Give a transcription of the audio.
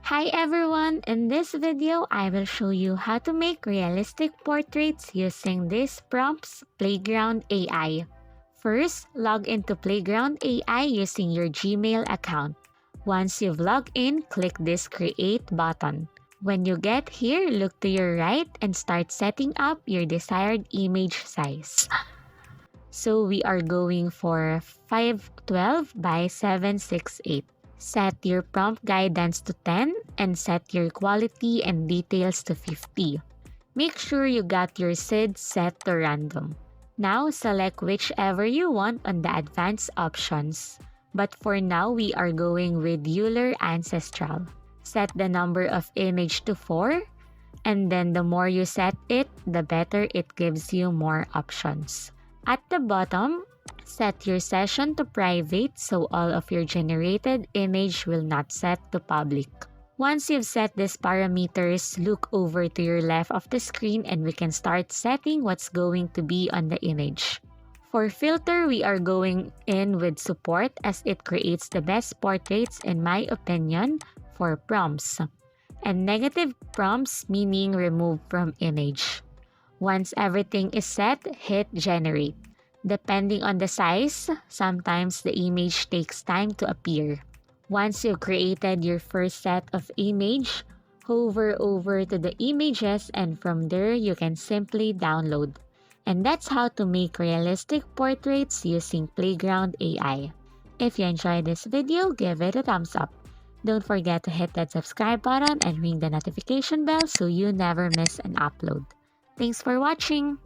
Hi everyone! In this video, I will show you how to make realistic portraits using this prompts Playground AI. First, log into Playground AI using your Gmail account. Once you've logged in, click this Create button. When you get here, look to your right and start setting up your desired image size. So we are going for 512 by 768. Set your prompt guidance to 10 and set your quality and details to 50. Make sure you got your SID set to random. Now select whichever you want on the advanced options. But for now, we are going with Euler Ancestral. Set the number of image to 4, and then the more you set it, the better it gives you more options. At the bottom, set your session to private so all of your generated image will not set to public. Once you've set these parameters, look over to your left of the screen and we can start setting what's going to be on the image. For filter, we are going in with support as it creates the best portraits in my opinion for prompts. And negative prompts meaning remove from image. Once everything is set, hit generate. Depending on the size, sometimes the image takes time to appear. Once you've created your first set of image, hover over to the images and from there you can simply download. And that's how to make realistic portraits using Playground AI. If you enjoyed this video, give it a thumbs up. Don't forget to hit that subscribe button and ring the notification bell so you never miss an upload. Thanks for watching!